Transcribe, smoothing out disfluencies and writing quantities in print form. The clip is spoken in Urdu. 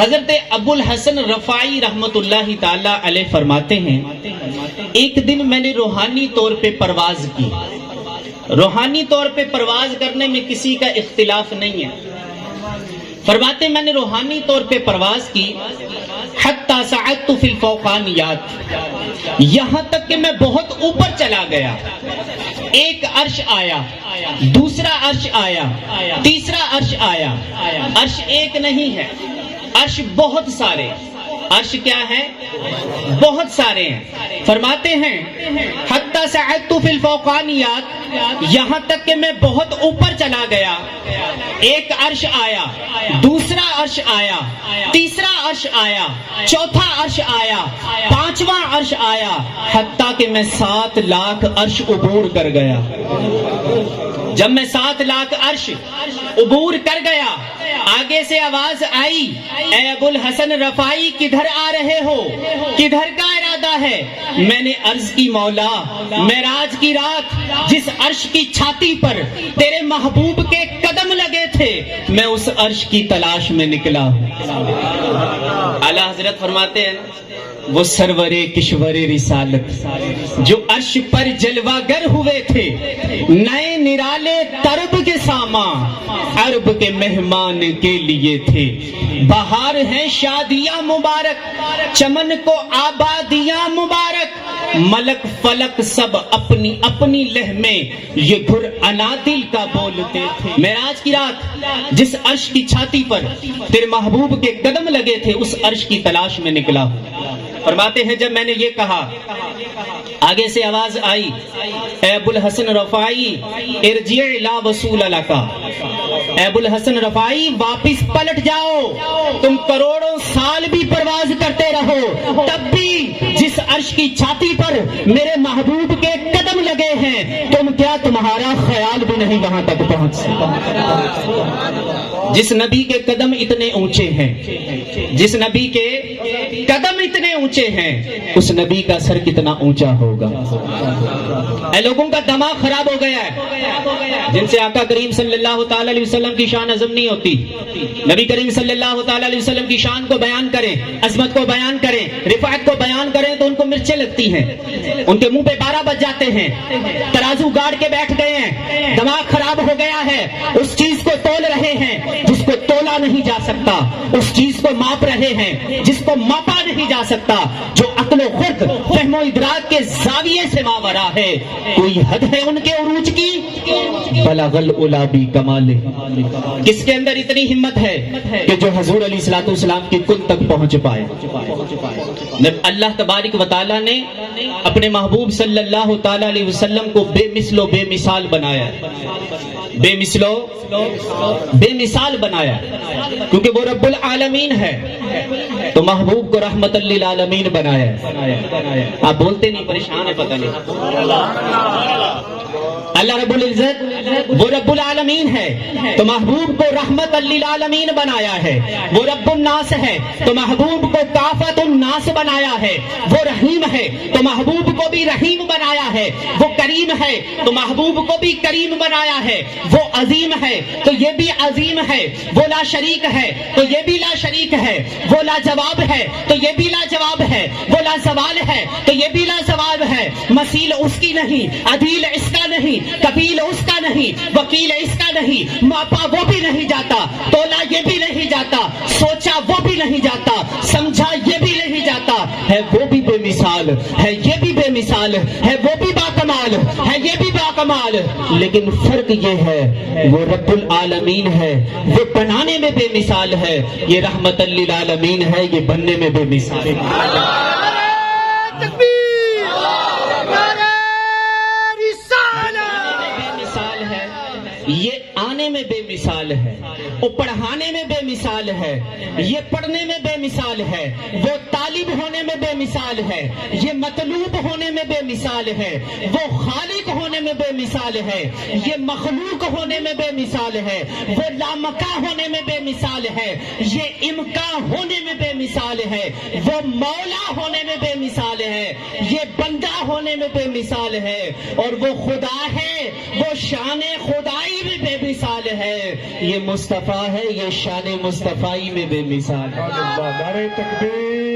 حضرت ابو الحسن رفاعی رحمت اللہ تعالی علیہ فرماتے ہیں، ایک دن میں نے روحانی طور پہ پرواز کی۔ روحانی طور پہ پرواز کرنے میں کسی کا اختلاف نہیں ہے۔ فرماتے میں نے روحانی طور پہ پرواز کی، حتی صعدت فی الفوقانیات، یہاں تک کہ میں بہت اوپر چلا گیا۔ ایک عرش آیا، دوسرا عرش آیا، تیسرا عرش آیا۔ عرش ایک نہیں ہے، عرش بہت سارے۔ عرش کیا ہے؟ بہت سارے ہیں۔ فرماتے ہیں حتی صعدت فی الفوقانیات، یہاں تک کہ میں بہت اوپر چلا گیا۔ ایک عرش آیا، دوسرا عرش آیا، تیسرا عرش آیا، چوتھا عرش آیا، پانچواں عرش آیا، حتیٰ کہ میں 7 لاکھ عرش عبور کر گیا۔ جب میں 7 لاکھ عرش عبور کر گیا، آگے سے آواز آئی، اے ابو الحسن رفاعی کدھر آ رہے ہو؟ کدھر کا ارادہ ہے؟ میں نے عرض کی، مولا معراج کی رات جس عرش کی چھاتی پر تیرے محبوب کے قدم لگے تھے، میں اس عرش کی تلاش میں نکلا ہوں۔ اعلیٰ حضرت فرماتے ہیں وہ سرور کشور رسالت جو عرش پر جلوہ گر ہوئے تھے، نئے نرالے طرب کے ساما عرب کے مہمان کے لیے تھے۔ بہار ہیں شادیاں مبارک، چمن کو آبادیاں مبارک، ملک فلک سب اپنی اپنی لہ میں یہ دھر انادل کا بولتے تھے۔ معراج کی رات جس عرش کی چھاتی پر تیرے محبوب کے قدم لگے تھے، اس عرش کی تلاش میں نکلا ہوں۔ فرماتے ہیں جب میں نے یہ کہا، آگے سے آواز آئی، اے ابو الحسن رفاعی ارجع لا وصول لکا، اے ابو الحسن رفاعی واپس پلٹ جاؤ، تم کروڑوں سال بھی پرواز کرتے رہو، تب بھی جس عرش کی چھاتی پر میرے محبوب کے قدم لگے ہیں، تم کیا تمہارا خیال بھی نہیں وہاں تک پہنچ سکتا۔ جس نبی کے قدم اتنے اونچے ہیں، جس نبی کے قدم اتنے اونچے ہیں، اس نبی کا سر کتنا اونچا ہوگا۔ اے لوگوں کا دماغ خراب ہو گیا ہے، جن سے آقا کریم صلی اللہ تعالی علیہ وسلم کی شان عظم نہیں ہوتی۔ نبی کریم صلی اللہ تعالی علیہ وسلم کی شان کو بیان کریں، عظمت کو بیان کریں، رفعت کو بیان کریں تو ان کو مرچیں لگتی ہیں، ان کے منہ پہ 12 بج جاتے ہیں، ترازو گاڑ کے بیٹھ گئے ہیں، دماغ خراب ہو گیا ہے، اس چیز کو تول رہے ہیں جس کو تولا نہیں جا سکتا، اس چیز کو ماپ رہے ہیں جس کو ماپا نہیں جا سکتا، جو عقل و خرد فہم و ادراک کے زاویے سے ماورا ہے۔ کوئی حد ہے ان کے عروج کی؟ بلغ العلا بکمالہ، کس کے اندر اتنی ہمت ہے کہ جو حضور علیہ الصلوۃ والسلام کی کل تک پہنچ پائے۔ اللہ تبارک و تعالی نے اپنے محبوب صلی اللہ تعالی علیہ وسلم کو بے مثل و بے مثال بنایا، بے مثل و بے مثال بنایا، کیونکہ وہ رب العالمین ہے، تو محبوب کو رحمت للعالمین بنایا۔ آپ بولتے نہیں، پریشان ہے پتہ نہیں۔ اللہ رب العزت وہ رب العالمین ہے تو محبوب کو رحمت للعالمین بنایا ہے، وہ رب الناس ہے تو محبوب کو کافت الناس بنایا ہے، وہ رحیم ہے تو محبوب کو بھی رحیم بنایا ہے، وہ کریم ہے تو محبوب کو بھی کریم بنایا ہے، وہ عظیم ہے تو یہ بھی عظیم ہے، وہ لا شریک ہے تو یہ بھی لا شریک ہے، وہ لاجواب ہے تو یہ بھی لاجواب ہے، وہ لا زوال ہے تو یہ بھی لا زوال ہے، مثیل اس کی نہیں، عدیل اس کا نہیں، کفیل اس کا نہیں، وکیل اس کا نہیں، ماپا وہ بھی نہیں جاتا، تولا یہ بھی نہیں جاتا، سوچا وہ بھی نہیں جاتا، سمجھا یہ بھی نہیں جاتا، ہے وہ بھی بے مثال، ہے یہ بھی بے مثال، ہے وہ بھی باکمال، ہے یہ بھی باکمال، لیکن فرق یہ ہے وہ رب العالمین ہے، وہ بنانے میں بے مثال ہے، یہ رحمت للعالمین ہے، یہ بننے میں بے مثال ہے۔ یہ آنے میں بے مثال ہے، وہ پڑھانے میں بے مثال ہے، یہ پڑھنے میں بے مثال ہے، وہ طالب ہونے میں بے مثال ہے، یہ مطلوب ہونے میں بے مثال ہے، وہ خالق ہونے میں بے مثال ہے، یہ مخلوق ہونے میں بے مثال ہے، وہ لامکا ہونے میں بے مثال ہے، یہ امکا ہونے میں بے مثال ہے، وہ مولا ہونے میں بے مثال ہے، یہ بندہ ہونے میں بے مثال ہے، اور وہ خدا ہے، وہ شان خدائی میں بے مثال کمال ہے، یہ مصطفیٰ ہے، یہ شان مصطفائی میں بے مثال ہے۔ نعرہ تکبیر